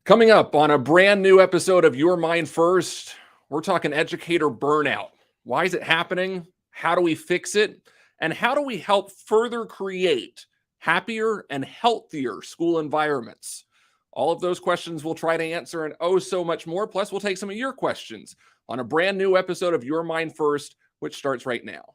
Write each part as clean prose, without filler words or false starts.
Coming up on a brand new episode of Your Mind First, we're talking educator burnout. Why is it happening? How do we fix it? And how do we help further create happier and healthier school environments? All of those questions we'll try to answer and oh so much more. Plus, we'll take some of your questions on a brand new episode of Your Mind First, which starts right now.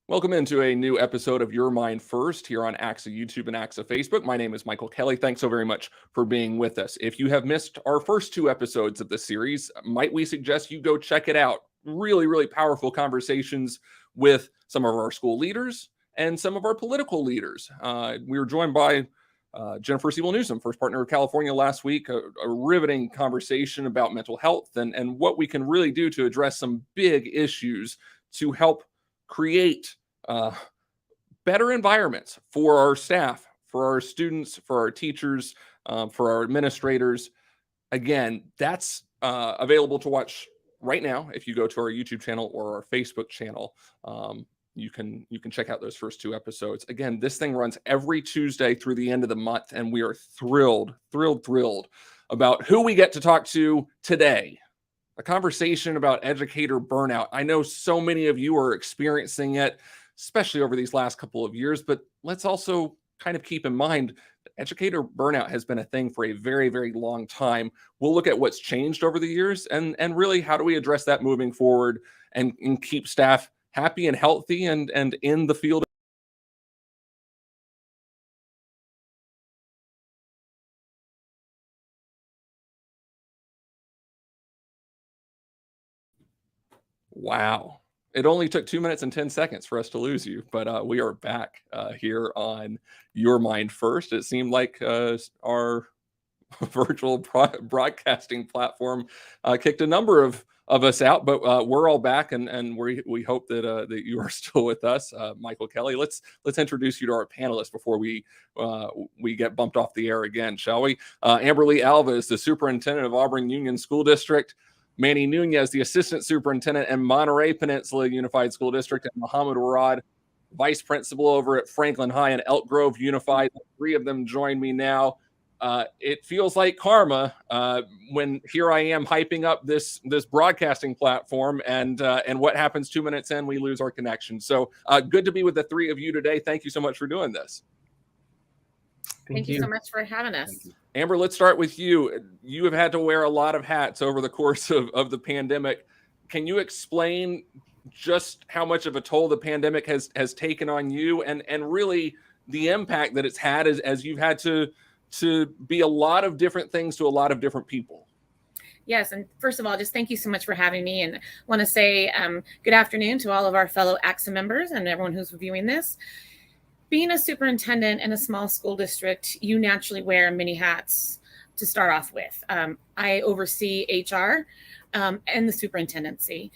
Welcome into a new episode of Your Mind First here on ACSA YouTube and ACSA Facebook. My name is Michael Kelly. Thanks so very much for being with us. If you have missed our first two episodes of the series, might we suggest you go check it out? Really, really powerful conversations with some of our school leaders and some of our political leaders. We were joined by Jennifer Siebel-Newsom, first partner of California last week, a riveting conversation about mental health and what we can really do to address some big issues to help create better environments for our staff, for our students, for our teachers, for our administrators. Again, that's available to watch right now. If you go to our YouTube channel or our Facebook channel, you can check out those first two episodes. Again, this thing runs every Tuesday through the end of the month, and we are thrilled about who we get to talk to today. A conversation about educator burnout. I know so many of you are experiencing it, especially over these last couple of years, but let's also kind of keep in mind that educator burnout has been a thing for a very, very long time. We'll look at what's changed over the years and really how do we address that moving forward and keep staff happy and healthy and in the field. Wow. It only took 2 minutes and 10 seconds for us to lose you, but we are back here on Your Mind First. It seemed like our virtual broadcasting platform kicked a number of us out, but we're all back, and we hope that you are still with us. Michael Kelly, let's introduce you to our panelists before we get bumped off the air again, shall we? Amber Lee-Alva is the superintendent of Auburn Union School District. Manny Nunez, the assistant superintendent in Monterey Peninsula Unified School District, and Mohammad Warrad, vice principal over at Franklin High and Elk Grove Unified. The three of them join me now. It feels like karma when here I am hyping up this broadcasting platform, and what happens 2 minutes in, we lose our connection. So good to be with the three of you today. Thank you so much for doing this. Thank you so much for having us. Amber, let's start with you. You have had to wear a lot of hats over the course of the pandemic. Can you explain just how much of a toll the pandemic has taken on you and really the impact that it's had as you've had to be a lot of different things to a lot of different people? Yes, and first of all, just thank you so much for having me, and I want to say good afternoon to all of our fellow ACSA members and everyone who's reviewing this. Being a superintendent in a small school district, you naturally wear many hats to start off with. I oversee HR and the superintendency,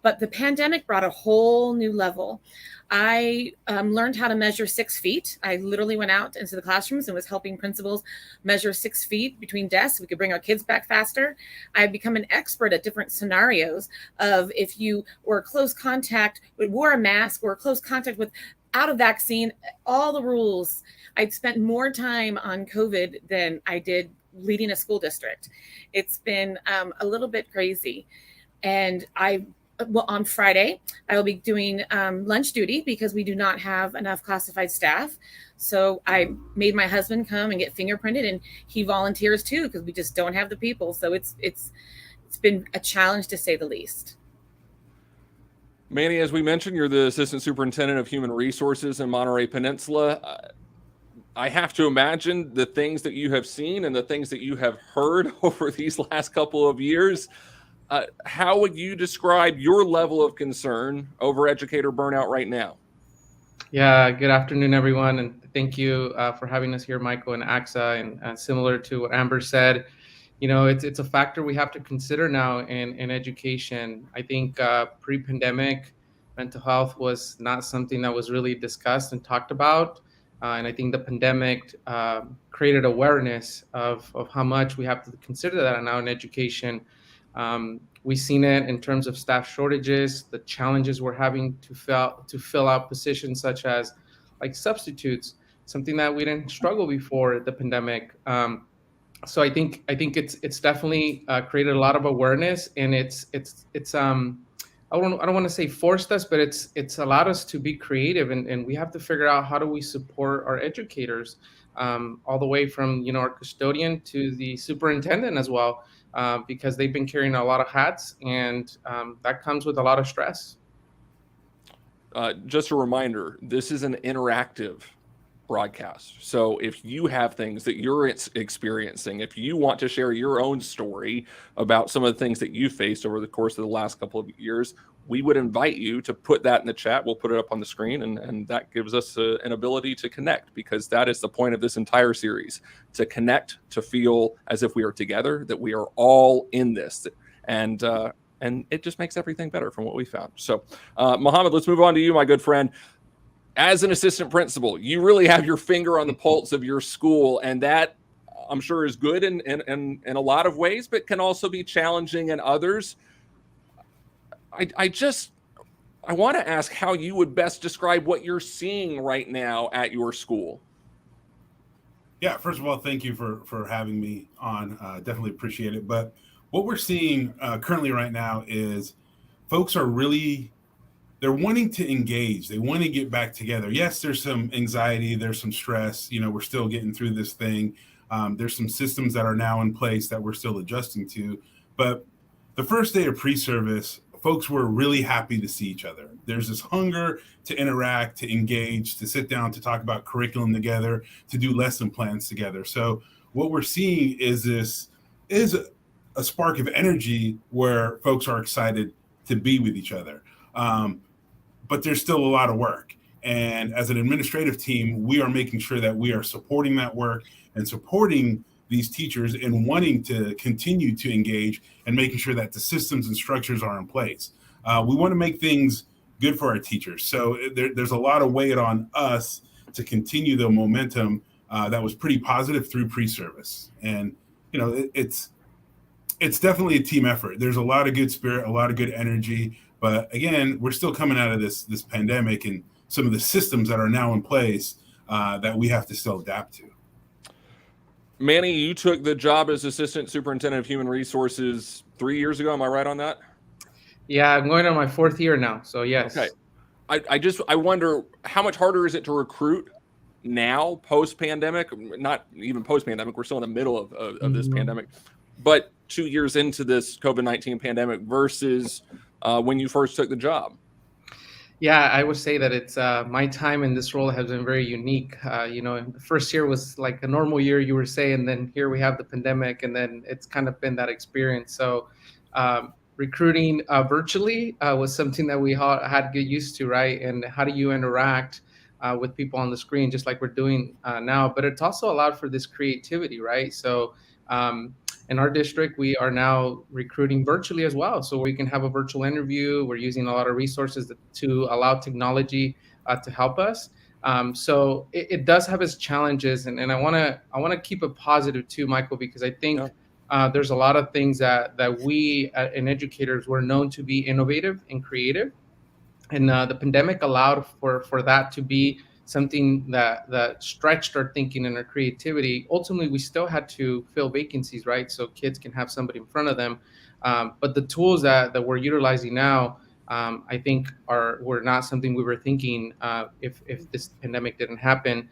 but the pandemic brought a whole new level. I learned how to measure 6 feet. I literally went out into the classrooms and was helping principals measure 6 feet between desks. We could bring our kids back faster. I've become an expert at different scenarios of if you were close contact, wore a mask, or close contact with out of vaccine, all the rules. I'd spent more time on COVID than I did leading a school district. It's been a little bit crazy. And on Friday, I will be doing lunch duty because we do not have enough classified staff. So I made my husband come and get fingerprinted, and he volunteers too because we just don't have the people. So it's been a challenge to say the least. Manny, as we mentioned, you're the Assistant Superintendent of Human Resources in Monterey Peninsula. I have to imagine the things that you have seen and the things that you have heard over these last couple of years. How would you describe your level of concern over educator burnout right now? Yeah, good afternoon, everyone, and thank you for having us here, Michael and ACSA. And similar to what Amber said, you know, it's a factor we have to consider now in education. I think pre-pandemic, mental health was not something that was really discussed and talked about. And I think the pandemic created awareness of how much we have to consider that now in education. We've seen it in terms of staff shortages, the challenges we're having to fill out positions such as like substitutes, something that we didn't struggle before the pandemic. So I think it's definitely created a lot of awareness, and it's I don't want to say forced us, but it's allowed us to be creative, and we have to figure out how do we support our educators, all the way from our custodian to the superintendent as well, because they've been carrying a lot of hats, and that comes with a lot of stress. Just a reminder, this is an interactive broadcast. So if you have things that you're experiencing, if you want to share your own story about some of the things that you faced over the course of the last couple of years, we would invite you to put that in the chat. We'll put it up on the screen, and that gives us an ability to connect, because that is the point of this entire series, to connect, to feel as if we are together, that we are all in this. And it just makes everything better from what we found. So, Mohammad, let's move on to you, my good friend. As an assistant principal, you really have your finger on the pulse of your school, and that, I'm sure, is good in a lot of ways, but can also be challenging in others. I want to ask how you would best describe what you're seeing right now at your school. Yeah, first of all, thank you for having me on. Definitely appreciate it. But what we're seeing currently right now is folks are really, they're wanting to engage. They want to get back together. Yes, there's some anxiety. There's some stress. We're still getting through this thing. There's some systems that are now in place that we're still adjusting to. But the first day of pre-service, folks were really happy to see each other. There's this hunger to interact, to engage, to sit down, to talk about curriculum together, to do lesson plans together. So what we're seeing is a spark of energy where folks are excited to be with each other. But there's still a lot of work. And as an administrative team, we are making sure that we are supporting that work and supporting these teachers in wanting to continue to engage and making sure that the systems and structures are in place. We want to make things good for our teachers. So there's a lot of weight on us to continue the momentum that was pretty positive through pre-service. And, it's definitely a team effort. There's a lot of good spirit, a lot of good energy. But again, we're still coming out of this pandemic and some of the systems that are now in place that we have to still adapt to. Manny, you took the job as Assistant Superintendent of Human Resources 3 years ago. Am I right on that? Yeah, I'm going on my 4th year now. So yes. Okay. I wonder, how much harder is it to recruit now, post-pandemic? Not even post-pandemic. We're still in the middle of this pandemic. But 2 years into this COVID-19 pandemic versus when you first took the job? Yeah, I would say that it's my time in this role has been very unique. The first year was like a normal year, you were saying, then here we have the pandemic, and then it's kind of been that experience. So recruiting virtually was something that we had to get used to, right? And how do you interact with people on the screen, just like we're doing now? But it's also allowed for this creativity, right? So in our district, we are now recruiting virtually as well. So we can have a virtual interview. We're using a lot of resources to allow technology to help us. So it does have its challenges. And I want to keep it positive too, Michael, because I think there's a lot of things that we in educators were known to be innovative and creative. And the pandemic allowed for that to be something that stretched our thinking and our creativity. Ultimately, we still had to fill vacancies, right? So kids can have somebody in front of them. But the tools that we're utilizing now, I think were not something we were thinking if this pandemic didn't happen.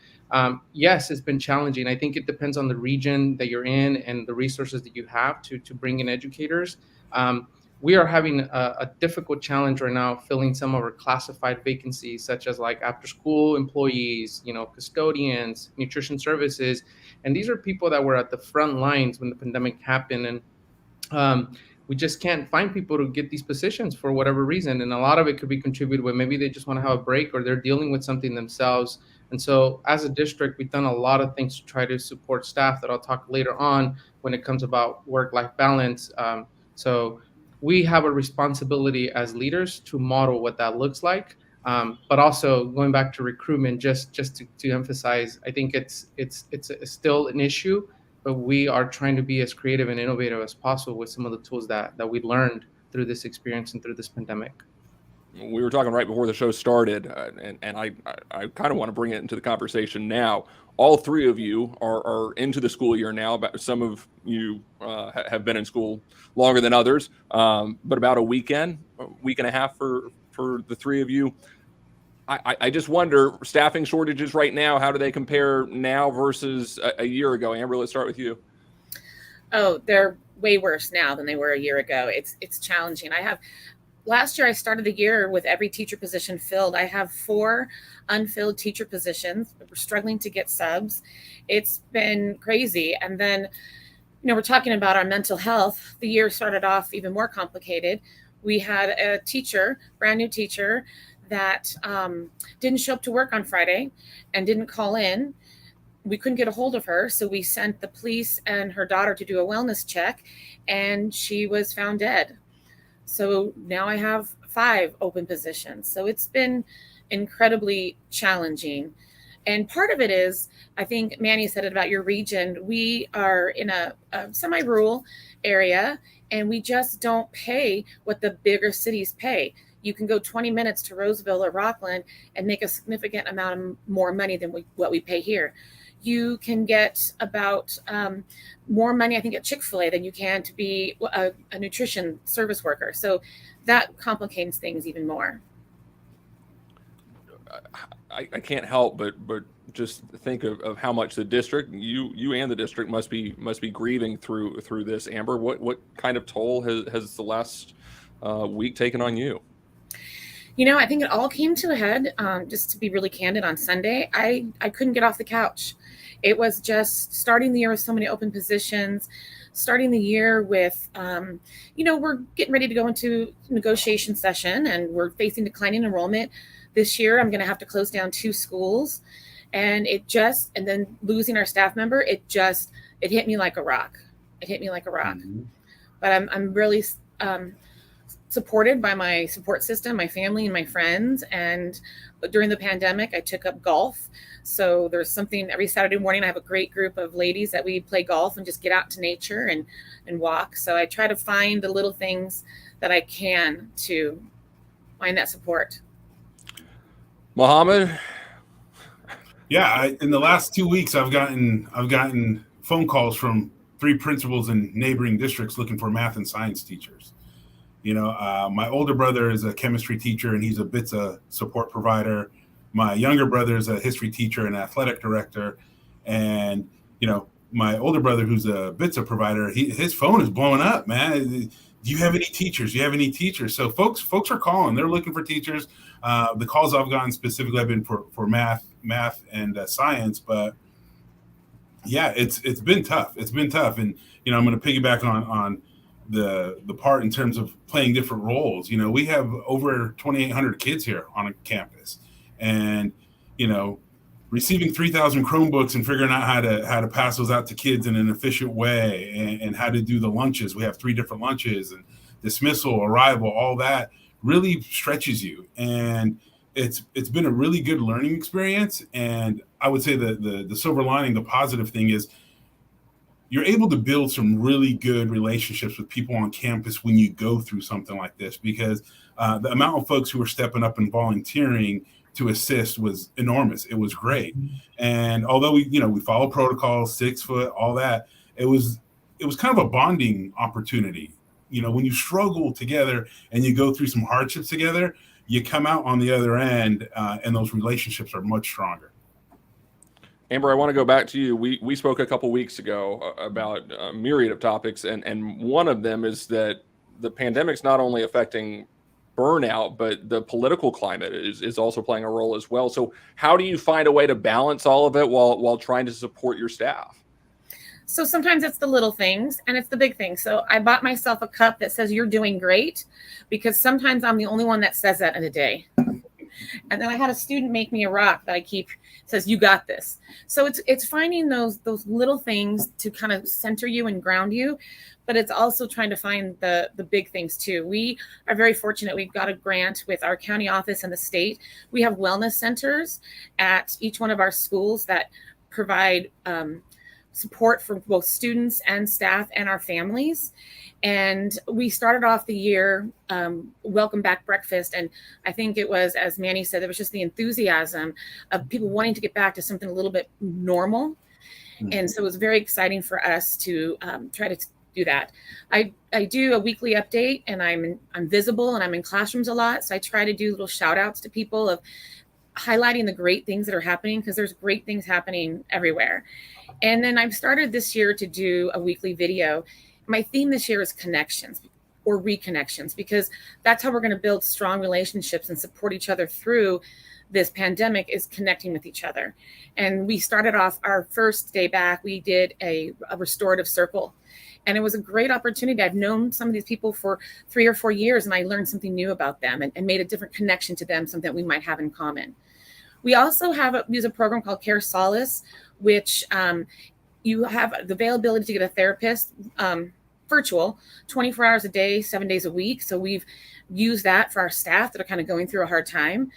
Yes, it's been challenging. I think it depends on the region that you're in and the resources that you have to bring in educators. We are having a difficult challenge right now filling some of our classified vacancies, such as like after school employees, custodians, nutrition services. And these are people that were at the front lines when the pandemic happened. And we just can't find people to get these positions for whatever reason. And a lot of it could be contributed with maybe they just want to have a break or they're dealing with something themselves. And so as a district, we've done a lot of things to try to support staff that I'll talk later on when it comes about work-life balance. So we have a responsibility as leaders to model what that looks like. But also going back to recruitment, just to emphasize, I think it's still an issue, but we are trying to be as creative and innovative as possible with some of the tools that we learned through this experience and through this pandemic. We were talking right before the show started, and I kind of want to bring it into the conversation now. All three of you are into the school year now. But some of you have been in school longer than others, but about a week and a half for the three of you. I just wonder, staffing shortages right now, how do they compare now versus a year ago? Amber, let's start with you. Oh, they're way worse now than they were a year ago. It's challenging. Last year, I started the year with every teacher position filled. I have 4 unfilled teacher positions. We're struggling to get subs. It's been crazy. And then, we're talking about our mental health. The year started off even more complicated. We had a teacher, brand new teacher, that didn't show up to work on Friday and didn't call in. We couldn't get a hold of her, so we sent the police and her daughter to do a wellness check, and she was found dead. So now I have 5 open positions. So it's been incredibly challenging. And part of it is, I think Manny said it about your region. We are in a semi-rural area, and we just don't pay what the bigger cities pay. You can go 20 minutes to Roseville or Rockland and make a significant amount of more money than what we pay here. You can get about more money, I think, at Chick-fil-A than you can to be a nutrition service worker. So that complicates things even more. I can't help but just think of how much the district, you and the district must be grieving through this. Amber, what kind of toll has the last week taken on you? I think it all came to a head, just to be really candid, on Sunday. I couldn't get off the couch. It was just starting the year with so many open positions, starting the year with, we're getting ready to go into negotiation session, and we're facing declining enrollment. This year, I'm going to have to close down 2 schools, and then losing our staff member, it hit me like a rock. It hit me like a rock. Mm-hmm. But I'm really supported by my support system, my family and my friends. And during the pandemic, I took up golf. So there's something every Saturday morning. I have a great group of ladies that we play golf and just get out to nature and walk. So I try to find the little things that I can to find that support. Mohammad? Yeah, in the last 2 weeks, I've gotten phone calls from 3 principals in neighboring districts looking for math and science teachers. My older brother is a chemistry teacher, and he's a BITSA support provider. My younger brother is a history teacher and athletic director. And, my older brother, who's a BITSA provider, his phone is blowing up, man. Do you have any teachers? Do you have any teachers? So folks are calling. They're looking for teachers. The calls I've gotten specifically have been for math and science. But, yeah, it's been tough. It's been tough. And, I'm going to piggyback on the part in terms of playing different roles. We have over 2,800 kids here on a campus, and receiving 3,000 Chromebooks and figuring out how to pass those out to kids in an efficient way, and how to do the lunches. We have 3 different lunches, and dismissal, arrival, all that really stretches you. And it's been a really good learning experience. And I would say the silver lining, the positive thing is, you're able to build some really good relationships with people on campus when you go through something like this, because the amount of folks who are stepping up and volunteering to assist was enormous. It was great. And although we follow protocols, 6 foot, all that, it was kind of a bonding opportunity. When you struggle together and you go through some hardships together, you come out on the other end, and those relationships are much stronger. Amber, I want to go back to you. We spoke a couple weeks ago about a myriad of topics, and one of them is that the pandemic's not only affecting burnout, but the political climate is also playing a role as well. So how do you find a way to balance all of it while trying to support your staff? So sometimes it's the little things and it's the big things. So I bought myself a cup that says "You're doing great," because sometimes I'm the only one that says that in a day. And then I had a student make me a rock that I keep, says, "You got this." So it's finding those little things to kind of center you and ground you, but it's also trying to find the big things too. We are very fortunate. We've got a grant with our county office and the state. We have wellness centers at each one of our schools that provide support for both students and staff and our families. And we started off the year welcome back breakfast. And I think it was, as Manny said, it was just the enthusiasm of people wanting to get back to something a little bit normal. Mm-hmm. And so it was very exciting for us to try to do that. I do a weekly update, and I'm visible, and I'm in classrooms a lot. So I try to do little shout outs to people of highlighting the great things that are happening, because there's great things happening everywhere. And then I've started this year to do a weekly video. My theme this year is connections or reconnections, because that's how we're going to build strong relationships and support each other through this pandemic, is connecting with each other. And we started off our first day back, we did a restorative circle. And it was a great opportunity. I've known some of these people for 3 or 4 years, and I learned something new about them and made a different connection to them, something that we might have in common. We also use a program called Care Solace, which you have the availability to get a therapist virtual 24 hours a day, 7 days a week. So we've used that for our staff that are kind of going through a hard time.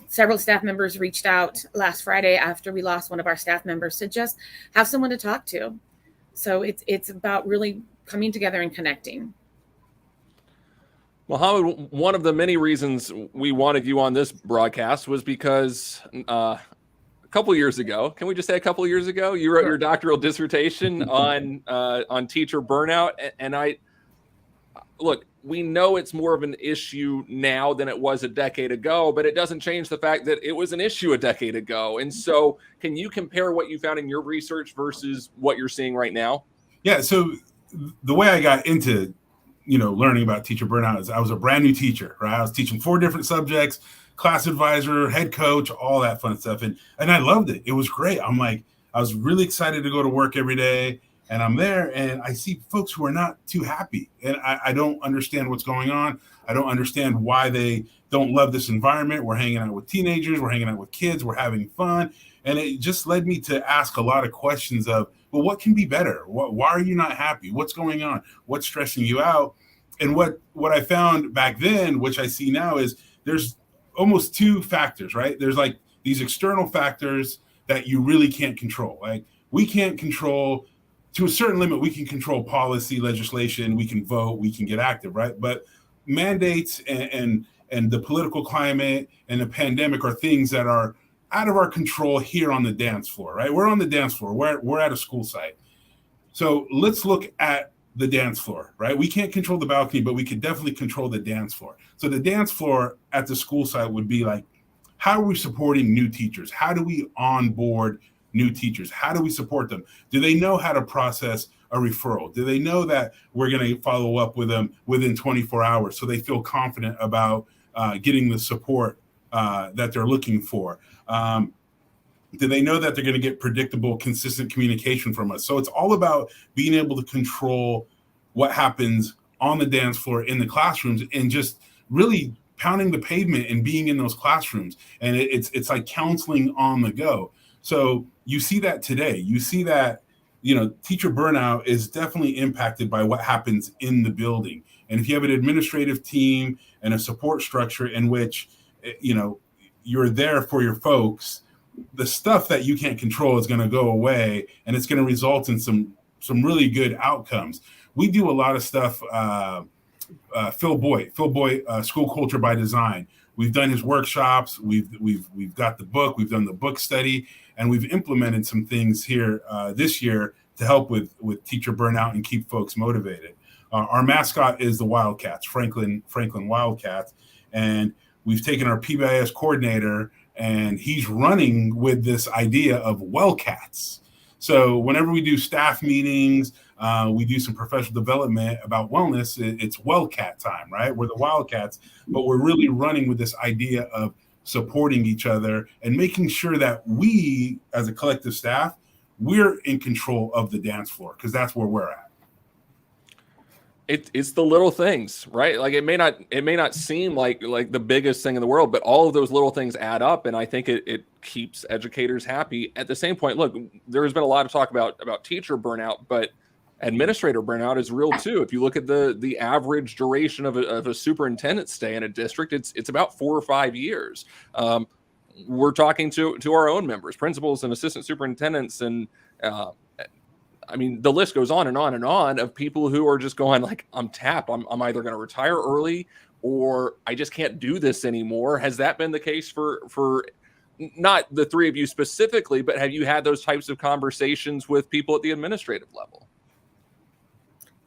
Several staff members reached out last Friday after we lost one of our staff members to just have someone to talk to. So it's about really coming together and connecting. Mohammad, one of the many reasons we wanted you on this broadcast was because a couple years ago, can we just say a couple years ago, you wrote your doctoral dissertation on teacher burnout. And look, we know it's more of an issue now than it was a decade ago, but it doesn't change the fact that it was an issue a decade ago. And so can you compare what you found in your research versus what you're seeing right now? Yeah. So the way I got into, learning about teacher burnout is I was a brand new teacher, right? I was teaching 4 different subjects, class advisor, head coach, all that fun stuff. And I loved it. It was great. I was really excited to go to work every day. And I'm there and I see folks who are not too happy. And I don't understand what's going on. I don't understand why they don't love this environment. We're hanging out with teenagers. We're hanging out with kids. We're having fun. And it just led me to ask a lot of questions of, well, what can be better? Why are you not happy? What's going on? What's stressing you out? And what I found back then, which I see now, is there's almost 2 factors, right? There's like these external factors that you really can't control. Like we can't control, to a certain limit, we can control policy, legislation, we can vote, we can get active, right? But mandates and the political climate and the pandemic are things that are out of our control here on the dance floor, right? We're on the dance floor. We're at a school site. So let's look at the dance floor, right? We can't control the balcony, but we can definitely control the dance floor. So the dance floor at the school site would be like, how are we supporting new teachers? How do we onboard new teachers? How do we support them? Do they know how to process a referral? Do they know that we're going to follow up with them within 24 hours so they feel confident about getting the support that they're looking for? Do they know that they're going to get predictable, consistent communication from us? So it's all about being able to control what happens on the dance floor in the classrooms and just really pounding the pavement and being in those classrooms. And it's like counseling on the go. So you see that today. You see that, teacher burnout is definitely impacted by what happens in the building. And if you have an administrative team and a support structure in which, you're there for your folks, the stuff that you can't control is going to go away, and it's going to result in some really good outcomes. We do a lot of stuff. Phil Boyd, School Culture by Design. We've done his workshops. We've got the book. We've done the book study, and we've implemented some things here this year to help with teacher burnout and keep folks motivated. Our mascot is the Wildcats, Franklin Wildcats, and we've taken our PBIS coordinator, and he's running with this idea of Wellcats. So whenever we do staff meetings, we do some professional development about wellness, it's Wellcat time, right? We're the Wildcats, but we're really running with this idea of supporting each other and making sure that we, as a collective staff, we're in control of the dance floor, because that's where we're at. It's the little things, right? Like it may not seem like the biggest thing in the world, but all of those little things add up, and I think it keeps educators happy. At the same point, look, there has been a lot of talk about teacher burnout, but administrator burnout is real too. If you look at the average duration of a superintendent stay in a district, it's about 4 or 5 years. We're talking to our own members, principals and assistant superintendents, and I mean, the list goes on and on and on of people who are just going like, I'm tapped. I'm either going to retire early or I just can't do this anymore. Has that been the case for not the three of you specifically, but have you had those types of conversations with people at the administrative level?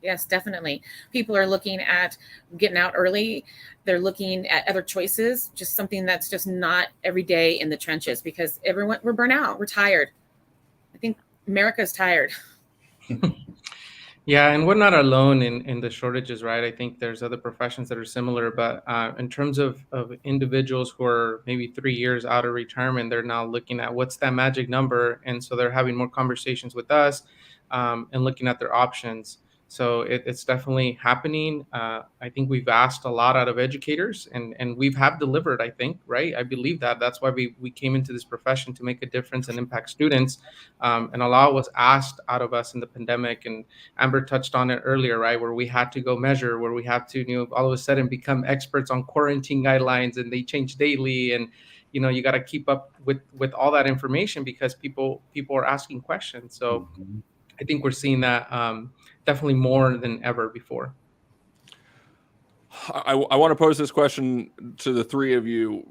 Yes, definitely. People are looking at getting out early. They're looking at other choices, just something that's just not every day in the trenches, because we're burnt out. We're tired. I think America's tired. Yeah, and we're not alone in the shortages, right? I think there's other professions that are similar, but in terms of individuals who are maybe 3 years out of retirement, they're now looking at what's that magic number, and so they're having more conversations with us and looking at their options. So it's definitely happening. I think we've asked a lot out of educators, and we have delivered, I think, right? I believe that. That's why we came into this profession, to make a difference and impact students. And a lot was asked out of us in the pandemic. And Amber touched on it earlier, right? Where we had to go measure, where we have to, all of a sudden become experts on quarantine guidelines, and they change daily. And, you got to keep up with all that information because people are asking questions. So I think we're seeing that definitely more than ever before. I want to pose this question to the three of you,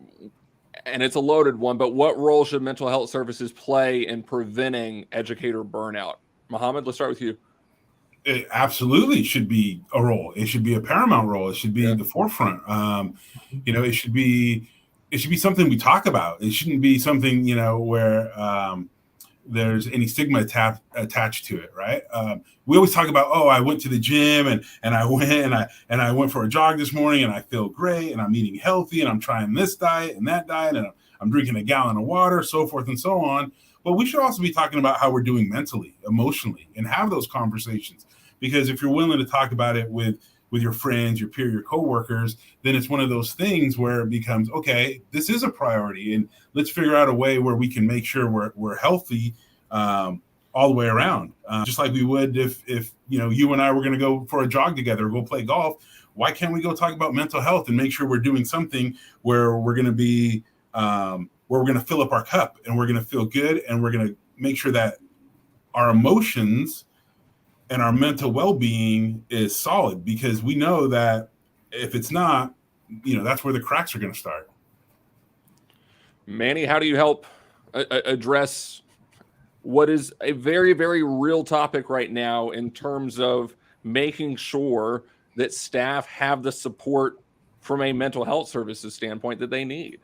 and it's a loaded one, but what role should mental health services play in preventing educator burnout? Mohammad, let's start with you. It absolutely should be a role. It should be a paramount role. It should be the forefront. It should be something we talk about. It shouldn't be something, where there's any stigma attached to it, right? We always talk about, I went to the gym and I went for a jog this morning and I feel great and I'm eating healthy and I'm trying this diet and that diet and I'm drinking a gallon of water, so forth and so on. But we should also be talking about how we're doing mentally, emotionally, and have those conversations. Because if you're willing to talk about it with your friends, your peer, your coworkers, then it's one of those things where it becomes, okay, this is a priority, and let's figure out a way where we can make sure we're healthy all the way around. Just like we would if you and I were going to go for a jog together, or go play golf. Why can't we go talk about mental health and make sure we're doing something where we're going to be where we're going to fill up our cup and we're going to feel good, and we're going to make sure that our emotions and our mental well-being is solid, because we know that if it's not, that's where the cracks are going to start. Manny, how do you help address what is a very, very real topic right now in terms of making sure that staff have the support from a mental health services standpoint that they need?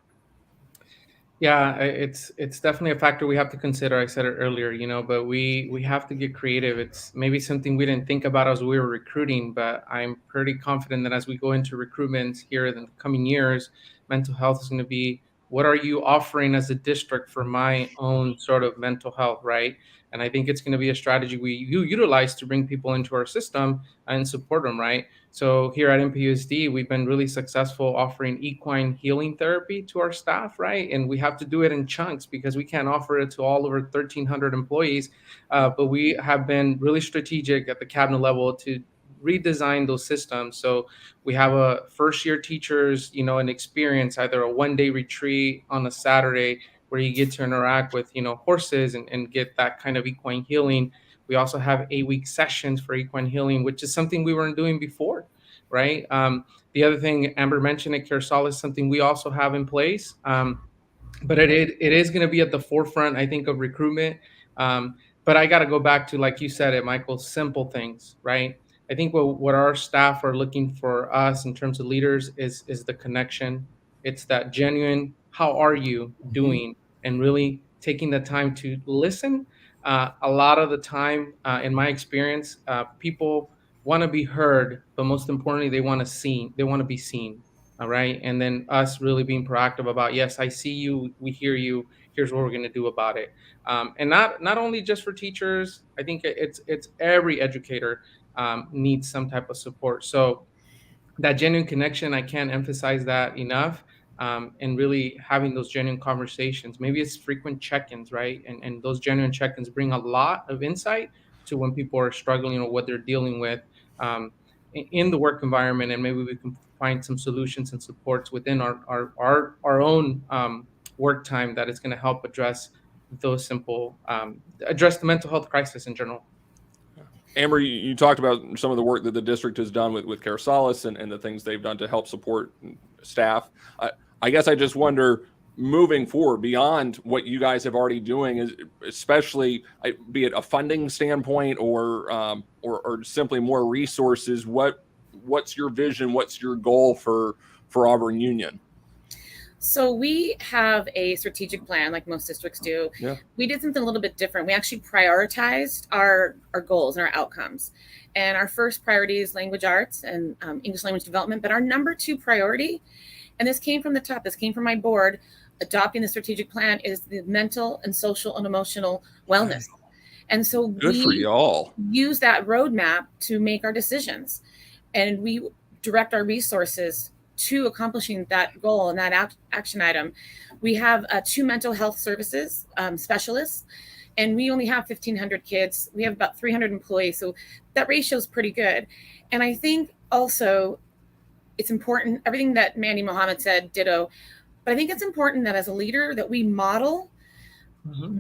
Yeah, it's definitely a factor we have to consider. I said it earlier, but we have to get creative. It's maybe something we didn't think about as we were recruiting, but I'm pretty confident that as we go into recruitment here in the coming years, mental health is going to be, what are you offering as a district for my own sort of mental health, right? And I think it's going to be a strategy we utilize to bring people into our system and support them, right? So here at MPUSD, we've been really successful offering equine healing therapy to our staff, right? And we have to do it in chunks because we can't offer it to all over 1,300 employees. But we have been really strategic at the cabinet level to redesign those systems. So we have a first-year teachers, an experience, either a one-day retreat on a Saturday where you get to interact with, horses and get that kind of equine healing. We also have 8-week sessions for equine healing, which is something we weren't doing before, right? The other thing Amber mentioned at Caresol is something we also have in place, but it is going to be at the forefront, I think, of recruitment. But I got to go back to, like you said it, Michael, simple things, right? I think what our staff are looking for us in terms of leaders is the connection. It's that genuine, how are you doing? And really taking the time to listen. A lot of the time, in my experience, people want to be heard, but most importantly, they want to be seen. All right. And then us really being proactive about, yes, I see you, we hear you, here's what we're going to do about it. And not only just for teachers, I think it's every educator. needs some type of support. So that genuine connection, I can't emphasize that enough. And really having those genuine conversations. Maybe it's frequent check-ins, right? And those genuine check-ins bring a lot of insight to when people are struggling or what they're dealing with in the work environment. And maybe we can find some solutions and supports within our own work time that is going to help address those simple, address the mental health crisis in general. Amber, you talked about some of the work that the district has done with Care Solace and the things they've done to help support staff. I guess I just wonder, moving forward beyond what you guys have already doing, is especially be it a funding standpoint or simply more resources. What's your vision? What's your goal for Auburn Union? So we have a strategic plan like most districts do. Yeah. We did something a little bit different. We actually prioritized our goals and our outcomes. And our first priority is language arts and English language development. But our number 2 priority, and this came from the top, this came from my board, adopting the strategic plan, is the mental and social and emotional wellness. And so Good for y'all. Use that roadmap to make our decisions. And we direct our resources to accomplishing that goal and that action item. We have 2 mental health services specialists, and we only have 1,500 kids. We have about 300 employees, so that ratio is pretty good. And I think also it's important, everything that Manny, Mohammad said, ditto, but I think it's important that as a leader that we model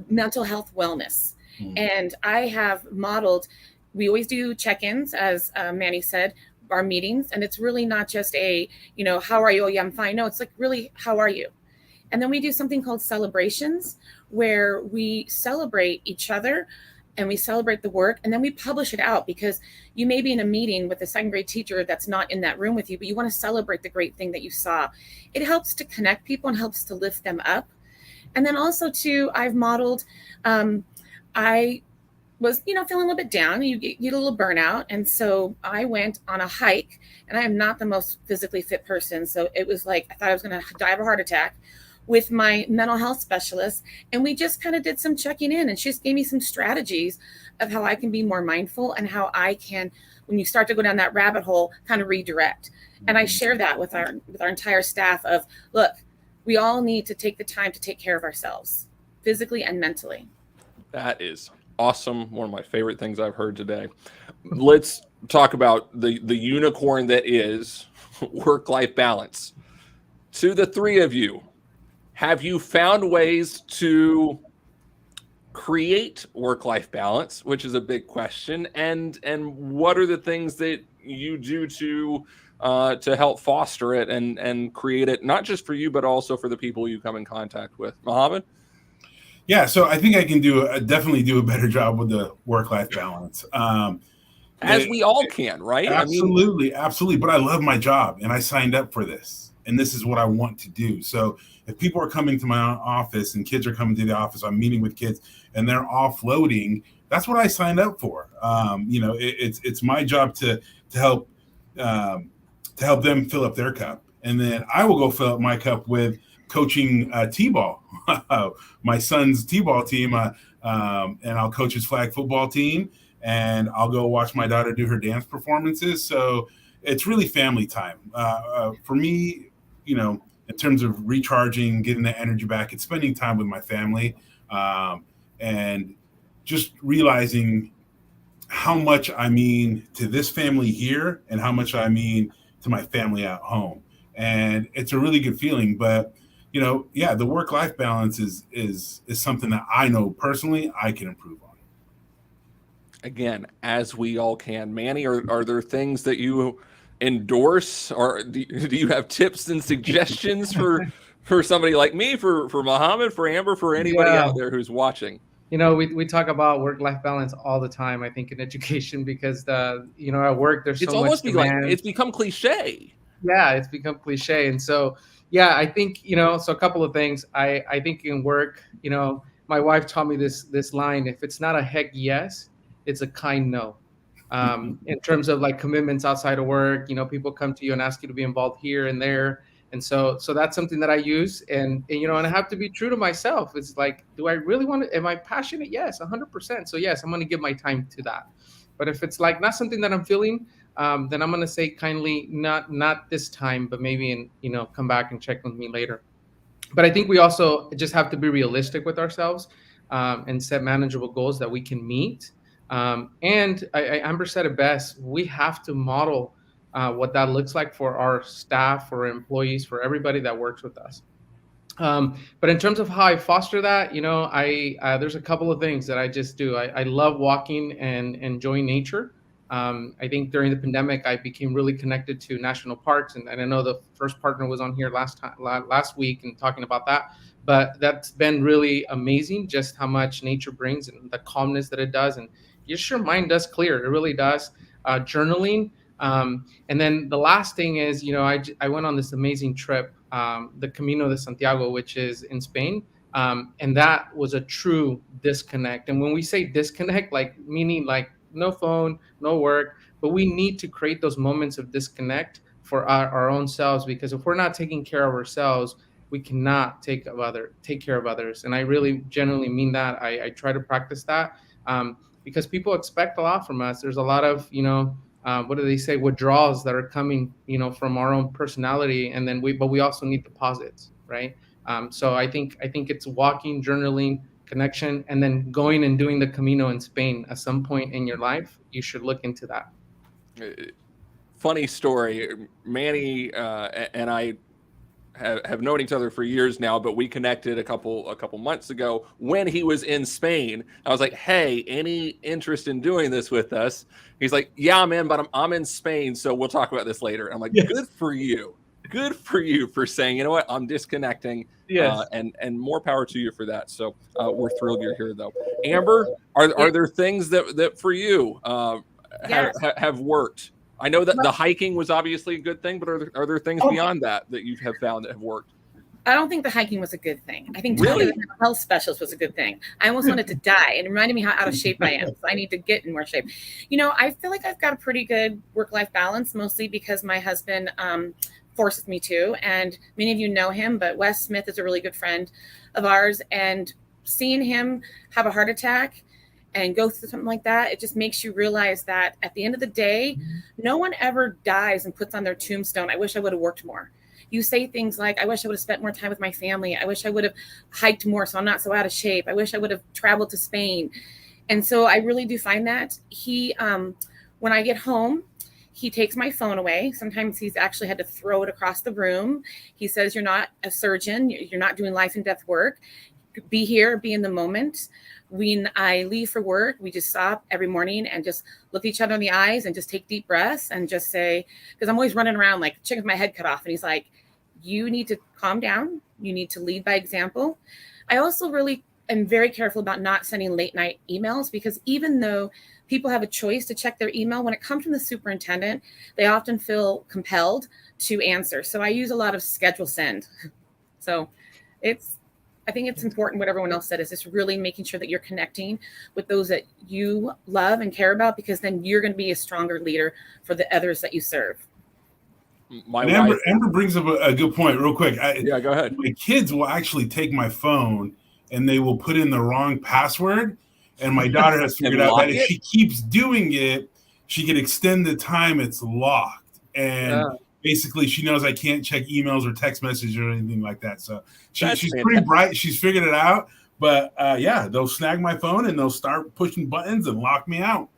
mental health wellness. And I have modeled, we always do check-ins, as Manny said, our meetings, and it's really not just how are you? Oh yeah, I'm fine. No, it's like, really, how are you? And then we do something called celebrations, where we celebrate each other and we celebrate the work, and then we publish it out, because you may be in a meeting with a 2nd grade teacher that's not in that room with you, but you want to celebrate the great thing that you saw. It helps to connect people and helps to lift them up. And then also too, I've modeled, I was, feeling a little bit down, you get a little burnout. And so I went on a hike, and I am not the most physically fit person. So it was like, I thought I was going to die of a heart attack, with my mental health specialist. And we just kind of did some checking in, and she just gave me some strategies of how I can be more mindful and how I can, when you start to go down that rabbit hole, kind of redirect. And I share that with our entire staff of, look, we all need to take the time to take care of ourselves, physically and mentally. That is awesome. One of my favorite things I've heard today. Let's talk about the unicorn that is work-life balance. To the 3 of you, have you found ways to create work-life balance, which is a big question, and what are the things that you do to help foster it and create it, not just for you, but also for the people you come in contact with? Mohammad? Yeah, so I think I can definitely do a better job with the work-life balance. As we all can, right? Absolutely, absolutely. But I love my job, and I signed up for this, and this is what I want to do. So if people are coming to my office and kids are coming to the office, I'm meeting with kids, and they're offloading, that's what I signed up for. It's my job to help them fill up their cup, and then I will go fill up my cup with coaching T-ball, my son's T-ball team, and I'll coach his flag football team, and I'll go watch my daughter do her dance performances. So it's really family time. For me, in terms of recharging, getting the energy back, it's spending time with my family, and just realizing how much I mean to this family here and how much I mean to my family at home. And it's a really good feeling, but the work-life balance is something that I know personally I can improve on. Again, as we all can. Manny, are there things that you endorse, or do you have tips and suggestions for somebody like me, for Mohammad, for Amber, for anybody out there who's watching? We talk about work-life balance all the time, I think, in education, because at work there's so much demand. It's become cliche. Yeah, it's become cliche. And so, yeah, I think, so a couple of things. I think in work, my wife taught me this line: if it's not a heck yes, it's a kind no. In terms of like commitments outside of work, people come to you and ask you to be involved here and there. And so that's something that I use, and I have to be true to myself. It's like, do I really want to, am I passionate? Yes, 100%. So yes, I'm going to give my time to that. But if it's like not something that I'm feeling, then I'm going to say kindly, not this time, but maybe come back and check with me later. But I think we also just have to be realistic with ourselves, and set manageable goals that we can meet. And Amber said it best. We have to model what that looks like for our staff, for employees, for everybody that works with us. But in terms of how I foster that, there's a couple of things that I just do. I love walking and enjoying nature. I think during the pandemic, I became really connected to national parks, and I know the first partner was on here last week and talking about that. But that's been really amazing, just how much nature brings and the calmness that it does, and your mind does clear. It really does. Journaling, and then the last thing is, I went on this amazing trip, the Camino de Santiago, which is in Spain. And that was a true disconnect. And when we say disconnect, meaning no phone, no work, but we need to create those moments of disconnect for our own selves, because if we're not taking care of ourselves, we cannot take care of others. And I really genuinely mean that. I try to practice that, because people expect a lot from us. There's a lot of, what do they say, withdrawals that are coming, from our own personality. And then but we also need deposits, right? So I think it's walking, journaling, connection, and then going and doing the Camino in Spain at some point in your life. You should look into that. Funny story. Manny and I have known each other for years now, but we connected a couple months ago when he was in Spain. I was like, "Hey, any interest in doing this with us?" He's like, "Yeah, man, but I'm in Spain, so we'll talk about this later." I'm like, yes. Good for you for saying, you know what, I'm disconnecting. Yes. And more power to you for that. So we're thrilled you're here, though. Amber, are there things that for you have worked? I know that the hiking was obviously a good thing, but are there things beyond that you have found that have worked? I don't think the hiking was a good thing. I think talking to the mental health specialist was a good thing. I almost wanted to die, and it reminded me how out of shape I am. So I need to get in more shape. I feel like I've got a pretty good work-life balance, mostly because my husband forces me to. And many of you know him, but Wes Smith is a really good friend of ours. And seeing him have a heart attack and go through something like that, it just makes you realize that at the end of the day, no one ever dies and puts on their tombstone, "I wish I would have worked more." You say things like, "I wish I would have spent more time with my family. I wish I would have hiked more so I'm not so out of shape. I wish I would have traveled to Spain." And so I really do find that he, when I get home, he takes my phone away. Sometimes he's actually had to throw it across the room. He says, "You're not a surgeon. You're not doing life and death work. Be here, be in the moment." When I leave for work, we just stop every morning and just look each other in the eyes and just take deep breaths and just say, because I'm always running around like a chicken with my head cut off. And he's like, "You need to calm down. You need to lead by example." I also really am very careful about not sending late night emails, because even though people have a choice to check their email, when it comes from the superintendent, they often feel compelled to answer. So I use a lot of schedule send. So I think it's important what everyone else said, is just really making sure that you're connecting with those that you love and care about, because then you're going to be a stronger leader for the others that you serve. Amber brings up a good point real quick. Go ahead. My kids will actually take my phone and they will put in the wrong password. And my daughter has figured out that if she keeps doing it, she can extend the time it's locked. And basically she knows I can't check emails or text messages or anything like that. So she's pretty bright. She's figured it out. But they'll snag my phone and they'll start pushing buttons and lock me out.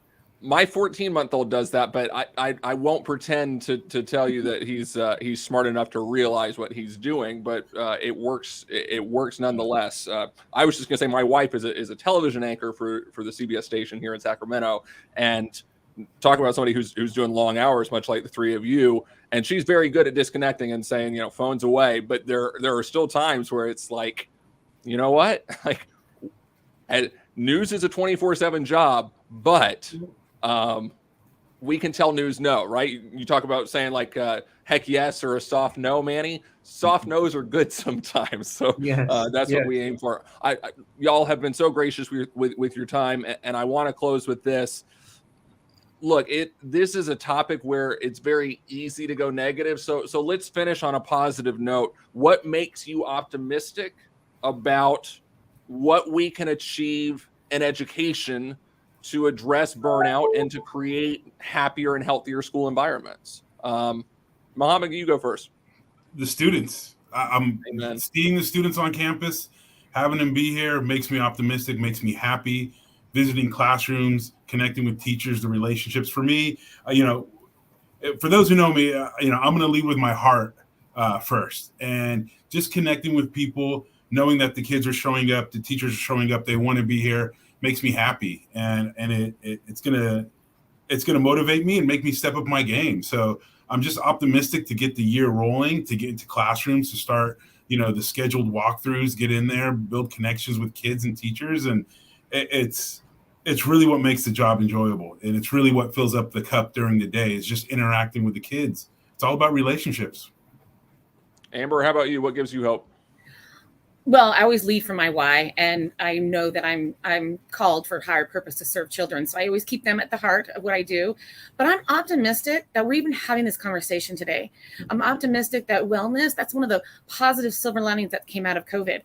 My 14-month-old does that, but I won't pretend to tell you that he's smart enough to realize what he's doing. But it works. It works nonetheless. I was just gonna say, my wife is a television anchor for the CBS station here in Sacramento, and talk about somebody who's doing long hours, much like the three of you. And she's very good at disconnecting and saying, phone's away. But there are still times where it's like, you know what, like, news is a 24/7 job, but we can tell news no, right? You talk about saying like heck yes or a soft no, Manny. Soft no's are good sometimes. So that's what we aim for. Y'all have been so gracious with your time, and I want to close with this. Look, this is a topic where it's very easy to go negative. So let's finish on a positive note. What makes you optimistic about what we can achieve in education to address burnout and to create happier and healthier school environments? Mohammad, you go first. The students. I'm Amen. seeing the students on campus, having them be here makes me optimistic, makes me happy. Visiting classrooms, connecting with teachers, the relationships. For me, for those who know me, I'm going to lead with my heart first, and just connecting with people, knowing that the kids are showing up, the teachers are showing up, they want to be here, makes me happy, and it's gonna motivate me and make me step up my game. So I'm just optimistic to get the year rolling, to get into classrooms, to start the scheduled walkthroughs, get in there, build connections with kids and teachers, and it's really what makes the job enjoyable, and it's really what fills up the cup during the day, is just interacting with the kids. It's all about relationships. Amber, how about you? What gives you hope? Well, I always lead from my why, and I know that I'm called for a higher purpose to serve children. So I always keep them at the heart of what I do. But I'm optimistic that we're even having this conversation today. I'm optimistic that wellness, that's one of the positive silver linings that came out of COVID.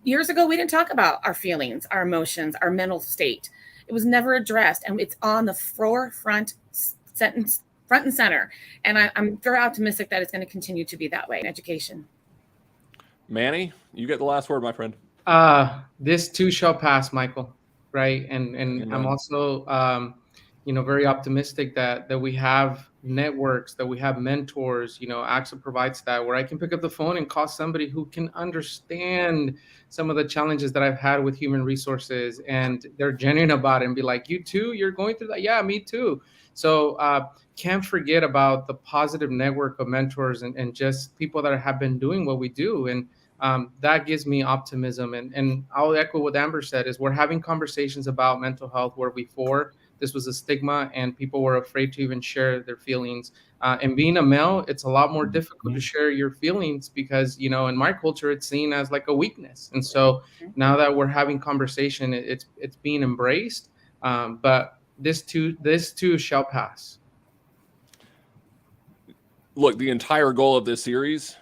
Years ago, we didn't talk about our feelings, our emotions, our mental state. It was never addressed, and it's on the front and center. And I'm very optimistic that it's going to continue to be that way in education. Manny, you get the last word, my friend. This too shall pass, Michael. Right, and Amen. I'm also, very optimistic that we have networks, that we have mentors. ACSA provides that, where I can pick up the phone and call somebody who can understand some of the challenges that I've had with human resources, and they're genuine about it and be like, "You too? You're going through that?" "Yeah, me too." So can't forget about the positive network of mentors and just people that have been doing what we do. And that gives me optimism. And I'll echo what Amber said, is we're having conversations about mental health where before this was a stigma and people were afraid to even share their feelings. And being a male, it's a lot more difficult to share your feelings because, in my culture, it's seen as like a weakness. And so now that we're having conversation, it's being embraced. But this too shall pass. Look, the entire goal of this series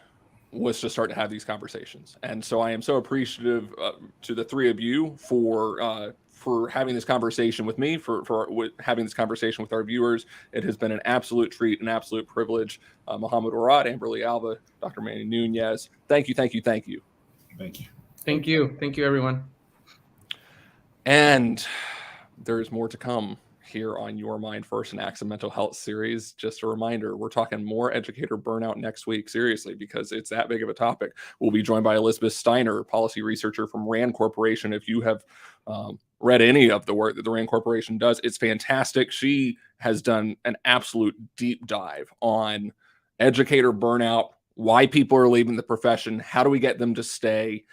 was to start to have these conversations, and so I am so appreciative to the three of you for having this conversation with me, for having this conversation with our viewers. It has been an absolute treat, an absolute privilege. Mohammad Warrad, Amber Lee-Alva, Dr. Manny Nunez, thank you. Thank you. Thank you, everyone. And there's more to come here on Your Mind First and ACSA Mental Health Series. Just a reminder, we're talking more educator burnout next week, seriously, because it's that big of a topic. We'll be joined by Elizabeth Steiner, policy researcher from RAND Corporation. If you have read any of the work that the RAND Corporation does, it's fantastic. She has done an absolute deep dive on educator burnout, why people are leaving the profession, how do we get them to stay.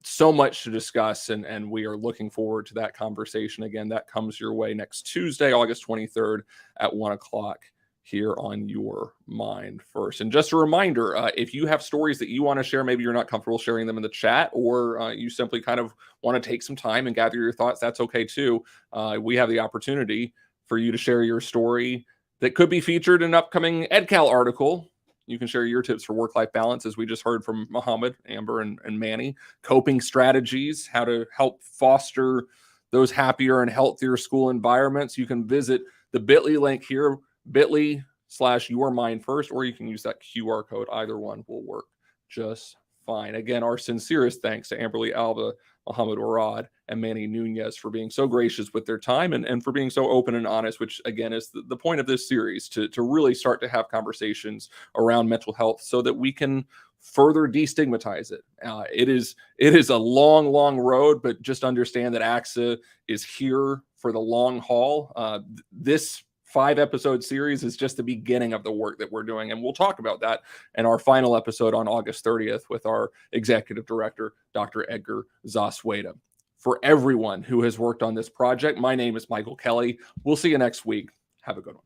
So much to discuss, and we are looking forward to that conversation. Again, that comes your way next Tuesday, August 23rd at 1 o'clock here on Your Mind First. And just a reminder, if you have stories that you want to share, maybe you're not comfortable sharing them in the chat, or you simply kind of want to take some time and gather your thoughts, that's okay too. We have the opportunity for you to share your story that could be featured in an upcoming EdCal article. You can share your tips for work-life balance, as we just heard from Mohammad, Amber, and Manny. Coping strategies, how to help foster those happier and healthier school environments. You can visit the bit.ly link here, bit.ly/YourMindFirst, or you can use that QR code. Either one will work just fine. Again, our sincerest thanks to Amber Lee-Alva, Mohammad Warrad, and Manny Nunez for being so gracious with their time and for being so open and honest, which again is the point of this series, to really start to have conversations around mental health so that we can further destigmatize it. It is a long road, but just understand that ACSA is here for the long haul. This 5-episode series is just the beginning of the work that we're doing. And we'll talk about that in our final episode on August 30th with our executive director, Dr. Edgar Zosweda. For everyone who has worked on this project, my name is Michael Kelly. We'll see you next week. Have a good one.